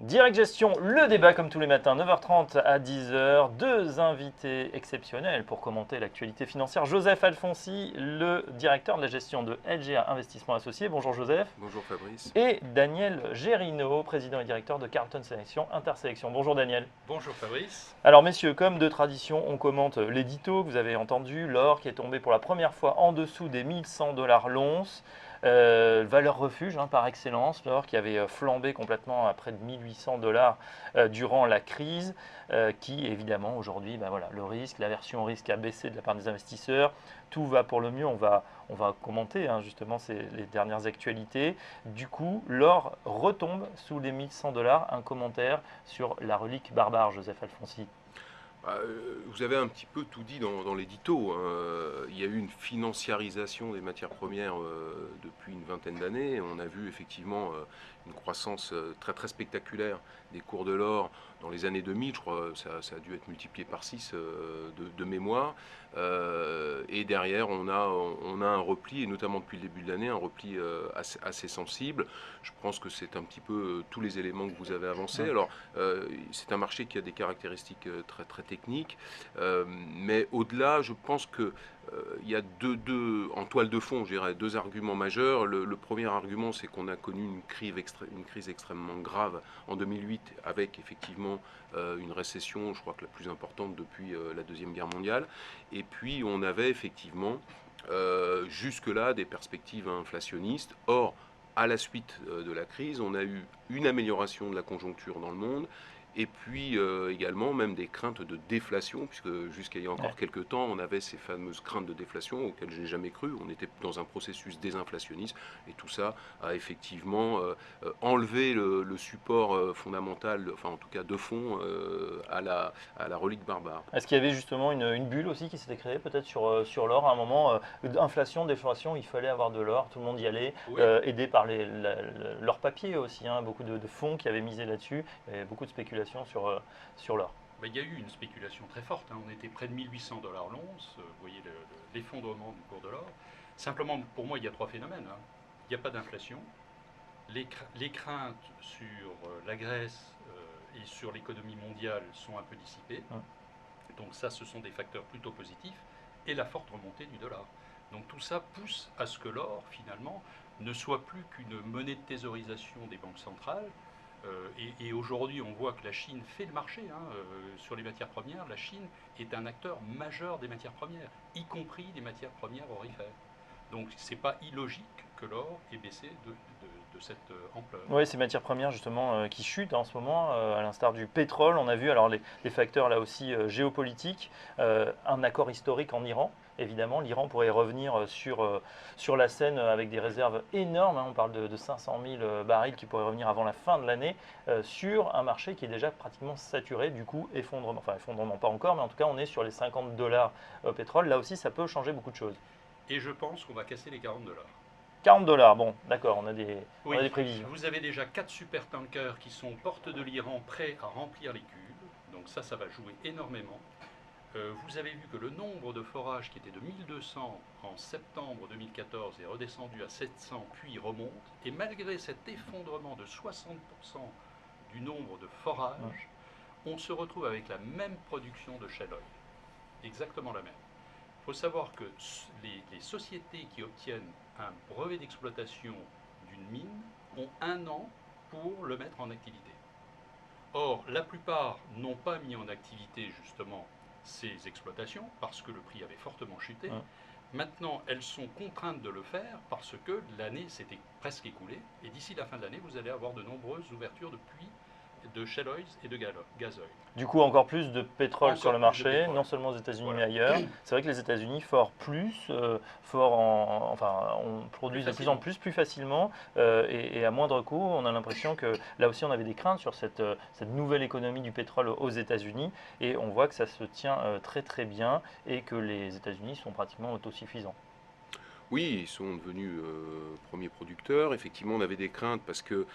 Direct Gestion, le débat comme tous les matins, 9h30 à 10h. Deux invités exceptionnels pour commenter l'actualité financière. Joseph Alfonsi, le directeur de la gestion de LGA Investissement Associé. Bonjour Joseph. Bonjour Fabrice. Et Daniel Gérino, président et directeur de Carlton Sélection Intersélection. Bonjour Daniel. Bonjour Fabrice. Alors messieurs, comme de tradition, on commente l'édito que vous avez entendu, l'or qui est tombé pour la première fois en dessous des 1100$ l'once. Valeur refuge par excellence, l'or qui avait flambé complètement à près de 1800$ durant la crise, qui évidemment aujourd'hui, le risque, l'aversion au risque a baissé de la part des investisseurs. Tout va pour le mieux, on va commenter justement les dernières actualités. Du coup, l'or retombe sous les 1100$. Un commentaire sur la relique barbare, Joseph Alfonsi. Vous avez un petit peu tout dit dans l'édito. Il y a eu une financiarisation des matières premières depuis une vingtaine d'années. On a vu effectivement une croissance très très spectaculaire des cours de l'or dans les années 2000. Je crois que ça a dû être multiplié par 6 de mémoire. Et derrière, on a un repli, et notamment depuis le début de l'année, un repli assez sensible. Je pense que c'est un petit peu tous les éléments que vous avez avancés. Alors, c'est un marché qui a des caractéristiques très très techniques, mais au-delà, je pense que il y a en toile de fond, je dirais, deux arguments majeurs. Le premier argument, c'est qu'on a connu une crise extrêmement grave en 2008, avec effectivement une récession, je crois que la plus importante depuis la Deuxième Guerre mondiale. Et puis, on avait effectivement jusque-là des perspectives inflationnistes. Or, à la suite de la crise, on a eu une amélioration de la conjoncture dans le monde. Et puis également même des craintes de déflation, puisque jusqu'à il y a encore quelques temps, on avait ces fameuses craintes de déflation auxquelles je n'ai jamais cru. On était dans un processus désinflationniste, et tout ça a effectivement enlevé le support fondamental, enfin en tout cas de fond, à la relique barbare. Est-ce qu'il y avait justement une bulle aussi qui s'était créée peut-être sur l'or à un moment, inflation, déflation, il fallait avoir de l'or, tout le monde y allait, Oui. aidé par l'or papier aussi, beaucoup de fonds qui avaient misé là-dessus, il y avait beaucoup de spéculation sur l'or. Il y a eu une spéculation très forte. On était près de 1800$ l'once. Vous voyez l'effondrement du cours de l'or. Simplement, pour moi, il y a trois phénomènes. Il n'y a pas d'inflation. Les craintes sur la Grèce et sur l'économie mondiale sont un peu dissipées. Donc ça, ce sont des facteurs plutôt positifs. Et la forte remontée du dollar. Donc tout ça pousse à ce que l'or, finalement, ne soit plus qu'une monnaie de thésaurisation des banques centrales. Et aujourd'hui, on voit que la Chine fait le marché sur les matières premières. La Chine est un acteur majeur des matières premières, y compris des matières premières aurifères. Donc ce n'est pas illogique que l'or ait baissé de cette ampleur. Oui, ces matières premières justement qui chutent en ce moment, à l'instar du pétrole. On a vu alors les facteurs là aussi géopolitiques, un accord historique en Iran. Évidemment, l'Iran pourrait revenir sur la scène avec des réserves énormes. On parle de 500 000 barils qui pourraient revenir avant la fin de l'année sur un marché qui est déjà pratiquement saturé. Du coup, effondrement pas encore, mais en tout cas, on est sur les 50$ au pétrole. Là aussi, ça peut changer beaucoup de choses. Et je pense qu'on va casser les 40$. 40$, bon, d'accord, on a des prévisions. Vous avez déjà 4 supertankers qui sont portes de l'Iran prêts à remplir les cuves. Donc ça va jouer énormément. Vous avez vu que le nombre de forages qui était de 1200 en septembre 2014 est redescendu à 700 puis remonte. Et malgré cet effondrement de 60% du nombre de forages, on se retrouve avec la même production de shale oil. Exactement la même. Il faut savoir que les sociétés qui obtiennent un brevet d'exploitation d'une mine ont 1 an pour le mettre en activité. Or, la plupart n'ont pas mis en activité justement ces exploitations parce que le prix avait fortement chuté. Maintenant, elles sont contraintes de le faire parce que l'année s'était presque écoulée et d'ici la fin de l'année, vous allez avoir de nombreuses ouvertures de puits de shale oils et de gaz oil. Du coup, encore plus de pétrole sur le marché, non seulement aux États-Unis mais ailleurs. C'est vrai que les États-Unis forent plus, on produit de plus en plus facilement et à moindre coût. On a l'impression que là aussi, on avait des craintes sur cette nouvelle économie du pétrole aux États-Unis et on voit que ça se tient très très bien et que les États-Unis sont pratiquement autosuffisants. Oui, ils sont devenus premiers producteurs. Effectivement, on avait des craintes parce que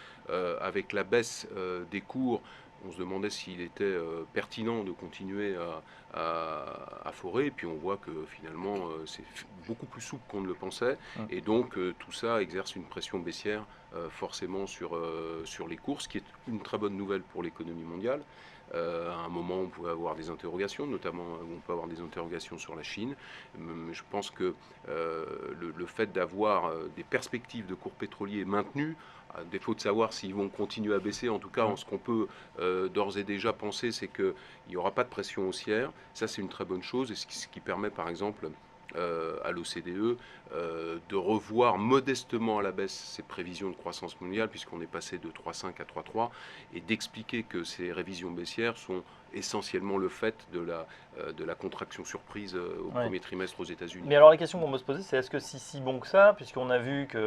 avec la baisse des cours, on se demandait s'il était pertinent de continuer à forer, et puis on voit que finalement c'est beaucoup plus souple qu'on ne le pensait, et donc tout ça exerce une pression baissière forcément sur les cours, ce qui est une très bonne nouvelle pour l'économie mondiale. À un moment, on pouvait avoir des interrogations, notamment on peut avoir des interrogations sur la Chine. Je pense que le fait d'avoir des perspectives de cours pétroliers maintenues, à défaut de savoir s'ils vont continuer à baisser, en tout cas, ce qu'on peut d'ores et déjà penser, c'est qu'il n'y aura pas de pression haussière. Ça, c'est une très bonne chose, et ce qui permet, par exemple, à l'OCDE de revoir modestement à la baisse ses prévisions de croissance mondiale, puisqu'on est passé de 3,5 à 3,3, et d'expliquer que ces révisions baissières sont essentiellement le fait de la contraction surprise au premier trimestre aux États-Unis. Mais alors la question qu'on peut se poser, c'est est-ce que c'est si bon que ça, puisqu'on a vu que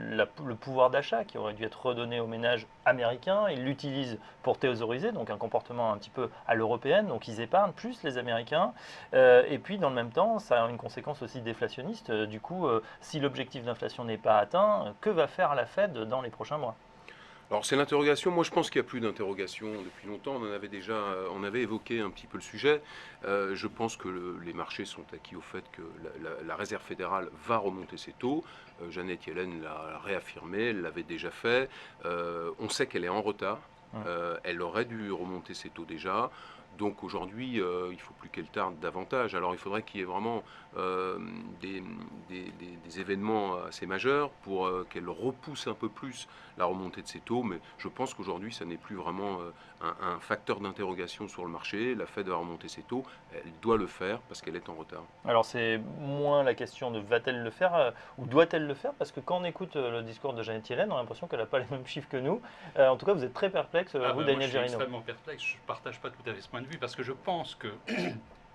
le pouvoir d'achat qui aurait dû être redonné aux ménages américains, ils l'utilisent pour thésauriser, donc un comportement un petit peu à l'européenne, donc ils épargnent plus les Américains, et puis dans le même temps, ça a une conséquence aussi déflationniste. Du coup, si l'objectif d'inflation n'est pas atteint, que va faire la Fed dans les prochains mois ? Alors c'est l'interrogation, moi je pense qu'il n'y a plus d'interrogation depuis longtemps, on avait évoqué un petit peu le sujet. Je pense que les marchés sont acquis au fait que la Réserve fédérale va remonter ses taux. Janet Yellen l'a réaffirmé, elle l'avait déjà fait. On sait qu'elle est en retard, elle aurait dû remonter ses taux déjà. Donc aujourd'hui, il ne faut plus qu'elle tarde davantage. Alors il faudrait qu'il y ait vraiment des événements assez majeurs pour qu'elle repousse un peu plus la remontée de ses taux. Mais je pense qu'aujourd'hui, ça n'est plus vraiment un facteur d'interrogation sur le marché. La Fed va remonter ses taux. Elle doit le faire parce qu'elle est en retard. Alors c'est moins la question de va-t-elle le faire ou doit-elle le faire, parce que quand on écoute le discours de Janet Yellen, on a l'impression qu'elle n'a pas les mêmes chiffres que nous. En tout cas, vous êtes très perplexe, vous, Daniel Gerino. Moi, je suis extrêmement perplexe. Je ne partage pas tout à fait ce point de vue parce que je pense que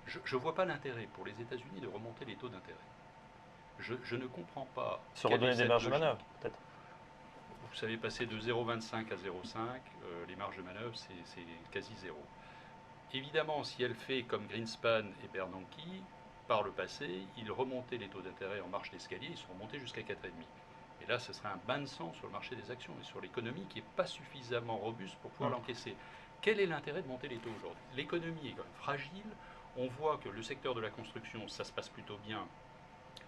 je ne vois pas l'intérêt pour les États-Unis de remonter les taux d'intérêt. Je ne comprends pas. Se redonner des marges de manœuvre, peut-être. Vous savez, passer de 0,25 à 0,5, les marges de manœuvre, c'est quasi zéro. Évidemment, si elle fait comme Greenspan et Bernanke, par le passé, ils remontaient les taux d'intérêt en marche d'escalier, ils sont remontés jusqu'à 4,5. Et là, ce serait un bain de sang sur le marché des actions et sur l'économie qui n'est pas suffisamment robuste pour pouvoir l'encaisser. Quel est l'intérêt de monter les taux aujourd'hui? L'économie est quand même fragile. On voit que le secteur de la construction, ça se passe plutôt bien.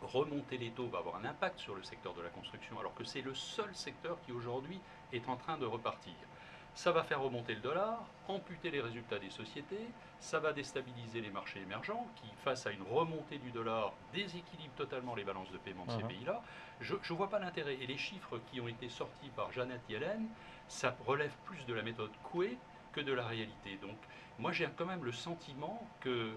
Remonter les taux va avoir un impact sur le secteur de la construction, alors que c'est le seul secteur qui aujourd'hui est en train de repartir. Ça va faire remonter le dollar, amputer les résultats des sociétés, ça va déstabiliser les marchés émergents qui, face à une remontée du dollar, déséquilibrent totalement les balances de paiement de ces pays-là. Je ne vois pas l'intérêt. Et les chiffres qui ont été sortis par Janet Yellen, ça relève plus de la méthode Coué que de la réalité. Donc moi j'ai quand même le sentiment que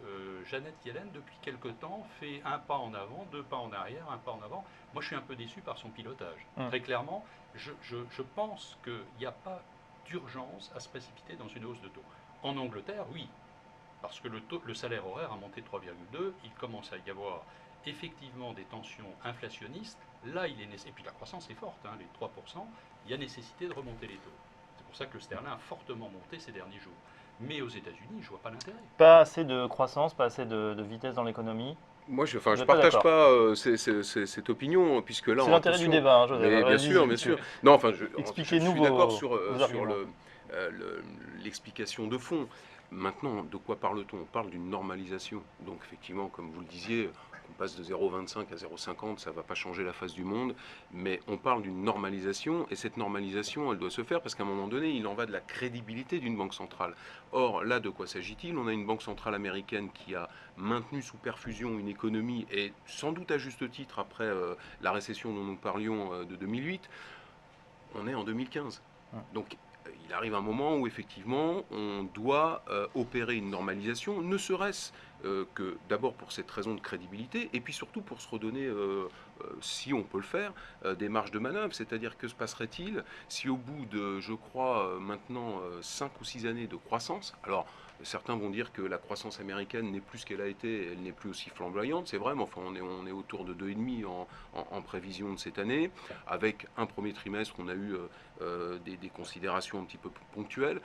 Janet Yellen, depuis quelque temps, fait un pas en avant, deux pas en arrière, un pas en avant. Moi je suis un peu déçu par son pilotage. Très clairement, je pense qu'il n'y a pas d'urgence à se précipiter dans une hausse de taux. En Angleterre, oui, parce que le salaire horaire a monté de 3,2, il commence à y avoir effectivement des tensions inflationnistes. Là, et puis la croissance est forte, les 3%, il y a nécessité de remonter les taux. C'est pour ça que le sterling a fortement monté ces derniers jours. Mais aux États-Unis, je ne vois pas l'intérêt. Pas assez de croissance, pas assez de vitesse dans l'économie. Moi, je ne partage pas cette opinion, puisque là, c'est l'intérêt du débat, Joseph. Bien sûr, bien sûr. Non, enfin, expliquez-nous je suis d'accord sur arguments. l'explication de fond. Maintenant, de quoi parle-t-on? On parle d'une normalisation. Donc, effectivement, comme vous le disiez, on passe de 0,25 à 0,50, ça ne va pas changer la face du monde, mais on parle d'une normalisation, et cette normalisation, elle doit se faire parce qu'à un moment donné, il en va de la crédibilité d'une banque centrale. Or, là, de quoi s'agit-il? On a une banque centrale américaine qui a maintenu sous perfusion une économie, et sans doute à juste titre, après la récession dont nous parlions de 2008, on est en 2015. Donc, il arrive un moment où effectivement on doit opérer une normalisation, ne serait-ce que d'abord pour cette raison de crédibilité, et puis surtout pour se redonner, si on peut le faire, des marges de manœuvre. C'est-à-dire, que se passerait-il si au bout de, je crois, maintenant 5 ou 6 années de croissance, alors certains vont dire que la croissance américaine n'est plus ce qu'elle a été, elle n'est plus aussi flamboyante, c'est vrai, mais enfin on est autour de 2,5 en prévision de cette année, avec un premier trimestre on a eu des considérations un petit peu ponctuelles.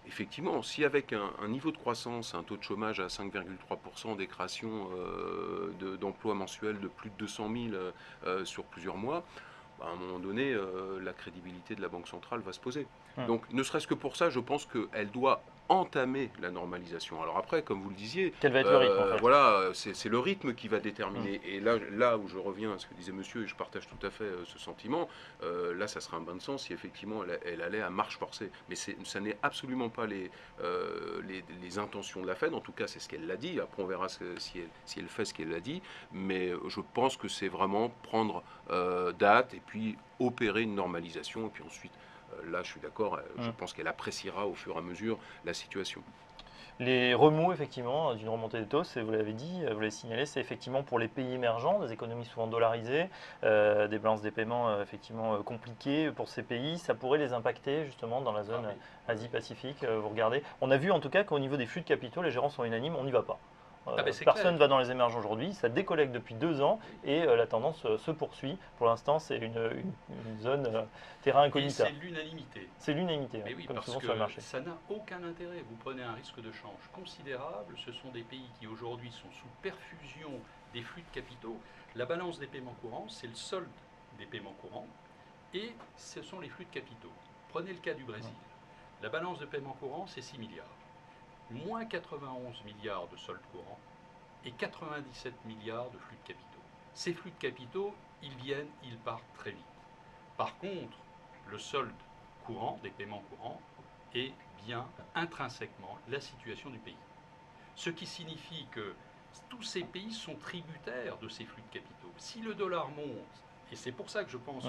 Effectivement, si avec un niveau de croissance, un taux de chômage à 5,3%, des créations d'emplois mensuels de plus de 200 000 sur plusieurs mois, à un moment donné, la crédibilité de la Banque centrale va se poser. Hum. Donc, ne serait-ce que pour ça, je pense qu'elle doit entamer la normalisation. Alors après, comme vous le disiez, Quel va être le rythme en fait? voilà, c'est le rythme qui va déterminer. Et là où je reviens à ce que disait monsieur, et je partage tout à fait ce sentiment, là, ça serait un bain de sang si effectivement elle allait à marche forcée. Mais ça n'est absolument pas les intentions de la Fed. En tout cas, c'est ce qu'elle a dit. Après, on verra si elle fait ce qu'elle a dit. Mais je pense que c'est vraiment prendre date et puis opérer une normalisation. Et puis ensuite, là, je suis d'accord, je pense qu'elle appréciera au fur et à mesure la situation. Les remous, effectivement, d'une remontée des taux, vous l'avez dit, vous l'avez signalé, c'est effectivement pour les pays émergents, des économies souvent dollarisées, des balances des paiements effectivement compliquées pour ces pays. Ça pourrait les impacter justement dans la zone Ah oui. Asie-Pacifique. Vous regardez. On a vu en tout cas qu'au niveau des flux de capitaux, les gérants sont unanimes, on n'y va pas. Ah ben c'est Personne ne clair. va dans les émergents aujourd'hui, ça décollecte depuis 2 ans Oui. et la tendance se poursuit. Pour l'instant, c'est une zone terrain Et incognita. c'est l'unanimité. C'est l'unanimité, Mais oui, comme parce souvent que sur le marché. ça n'a aucun intérêt. Vous prenez un risque de change considérable. Ce sont des pays qui aujourd'hui sont sous perfusion des flux de capitaux. La balance des paiements courants, c'est le solde des paiements courants et ce sont les flux de capitaux. Prenez le cas du Brésil. La balance de paiement courant, c'est 6 milliards. Moins 91 milliards de solde courant et 97 milliards de flux de capitaux. Ces flux de capitaux, ils viennent, ils partent très vite. Par contre, le solde courant, des paiements courants, est bien intrinsèquement la situation du pays. Ce qui signifie que tous ces pays sont tributaires de ces flux de capitaux. Si le dollar monte, et c'est pour ça que je pense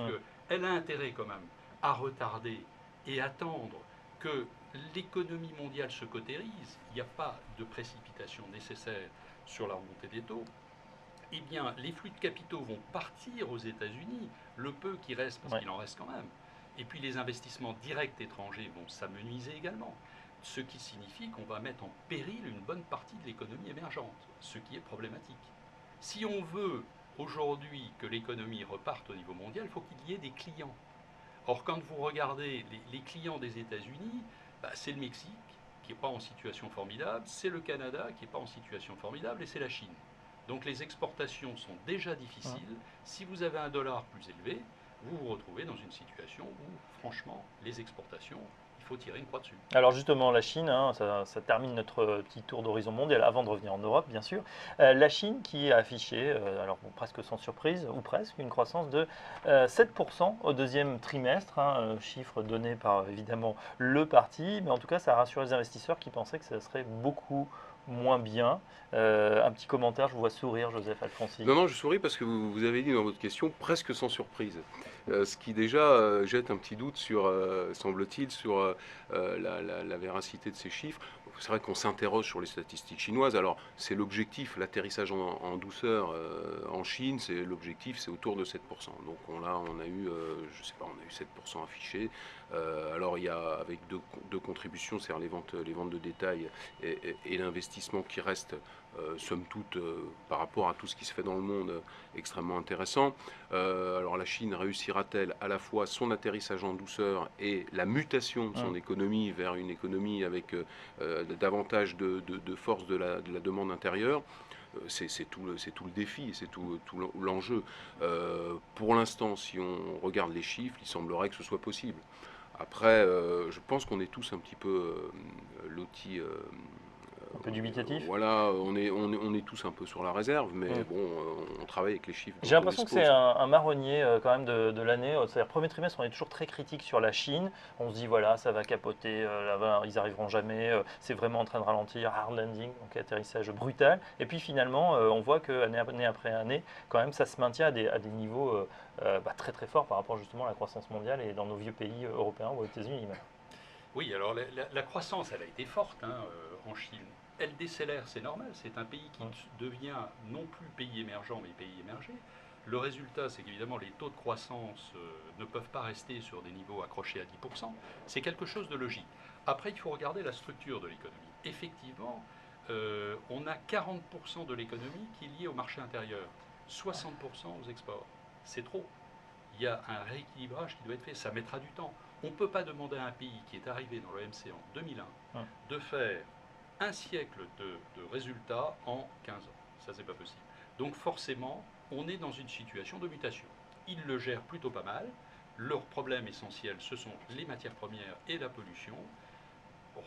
qu'elle a intérêt quand même à retarder et attendre que l'économie mondiale se cautérise, il n'y a pas de précipitation nécessaire sur la remontée des taux, eh bien, les flux de capitaux vont partir aux États-Unis, le peu qui reste, parce qu'il en reste quand même. Et puis les investissements directs étrangers vont s'amenuiser également, ce qui signifie qu'on va mettre en péril une bonne partie de l'économie émergente, ce qui est problématique. Si on veut aujourd'hui que l'économie reparte au niveau mondial, il faut qu'il y ait des clients. Or, quand vous regardez les clients des États-Unis, c'est le Mexique qui n'est pas en situation formidable, c'est le Canada qui n'est pas en situation formidable, et c'est la Chine. Donc les exportations sont déjà difficiles. Si vous avez un dollar plus élevé, vous vous retrouvez dans une situation où, franchement, les exportations, il faut tirer une croix dessus. Alors justement, la Chine, ça termine notre petit tour d'horizon mondial avant de revenir en Europe, bien sûr. La Chine qui a affiché, alors bon, presque sans surprise, ou presque, une croissance de 7% au deuxième trimestre, chiffre donné par évidemment le parti, mais en tout cas ça a rassuré les investisseurs qui pensaient que ça serait beaucoup moins bien. Un petit commentaire, je vous vois sourire, Joseph Alfonsi. Non, non, je souris parce que vous avez dit dans votre question presque sans surprise. Ce qui déjà jette un petit doute sur, semble-t-il, sur la véracité de ces chiffres. C'est vrai qu'on s'interroge sur les statistiques chinoises. Alors, c'est l'objectif, l'atterrissage en douceur en Chine, c'est l'objectif, c'est autour de 7%. Donc on a eu, je sais pas, on a eu 7% affichés. Alors il y a avec deux contributions, c'est-à-dire les ventes de détail et l'investissement qui reste, somme toute, par rapport à tout ce qui se fait dans le monde, extrêmement intéressant. Alors la Chine réussira-t-elle à la fois son atterrissage en douceur et la mutation de son économie vers une économie avec davantage de force de la demande intérieure? C'est tout le défi, c'est tout l'enjeu. Pour l'instant, si on regarde les chiffres, il semblerait que ce soit possible. Après, je pense qu'on est tous un petit peu lotis. Un peu dubitatif. Voilà, on est tous un peu sur la réserve, mais bon, on travaille avec les chiffres. J'ai l'impression que c'est un marronnier quand même de l'année. C'est-à-dire, premier trimestre, on est toujours très critique sur la Chine. On se dit, voilà, ça va capoter, là-bas, ils arriveront jamais, c'est vraiment en train de ralentir, hard landing, donc atterrissage brutal. Et puis finalement, on voit que année après année, quand même, ça se maintient à des niveaux très très forts par rapport justement à la croissance mondiale et dans nos vieux pays européens ou aux États-Unis même. Oui, alors la croissance, elle a été forte en Chine. Elle décélère, c'est normal. C'est un pays qui devient non plus pays émergent, mais pays émergé. Le résultat, c'est qu'évidemment, les taux de croissance ne peuvent pas rester sur des niveaux accrochés à 10%. C'est quelque chose de logique. Après, il faut regarder la structure de l'économie. Effectivement, on a 40% de l'économie qui est liée au marché intérieur, 60% aux exports. C'est trop. Il y a un rééquilibrage qui doit être fait. Ça mettra du temps. On ne peut pas demander à un pays qui est arrivé dans l'OMC en 2001 de faire un siècle de résultats en 15 ans. Ça, c'est pas possible. Donc forcément, on est dans une situation de mutation. ils le gèrent plutôt pas mal. Leur problème essentiel, ce sont les matières premières et la pollution.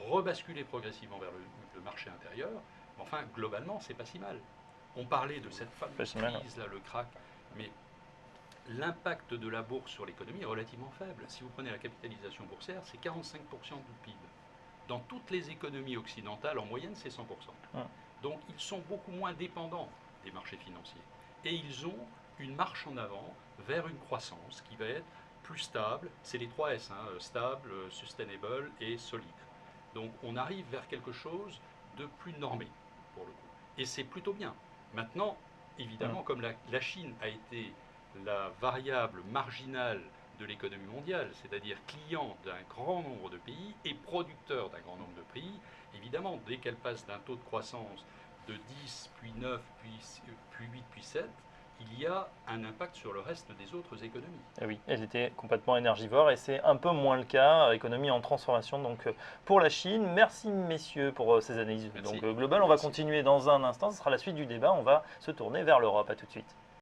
Rebasculer progressivement vers le marché intérieur. Enfin, globalement, c'est pas si mal. On parlait de cette fameuse crise, là, le crack, mais l'impact de la bourse sur l'économie est relativement faible. Si vous prenez la capitalisation boursière, c'est 45% du PIB. Dans toutes les économies occidentales, en moyenne, c'est 100%. Donc, ils sont beaucoup moins dépendants des marchés financiers. Et ils ont une marche en avant vers une croissance qui va être plus stable. C'est les 3 S, hein, stable, sustainable et solide. Donc, on arrive vers quelque chose de plus normé, pour le coup. Et c'est plutôt bien. Maintenant, évidemment, comme la Chine a été la variable marginale de l'économie mondiale, c'est-à-dire client d'un grand nombre de pays et producteur d'un grand nombre de pays, évidemment, dès qu'elle passe d'un taux de croissance de 10, puis 9, puis 8, puis 7, il y a un impact sur le reste des autres économies. Et oui, elles étaient complètement énergivores et c'est un peu moins le cas, économie en transformation donc pour la Chine. Merci messieurs pour ces analyses donc, globales. On va continuer dans un instant, ce sera la suite du débat, on va se tourner vers l'Europe. À tout de suite.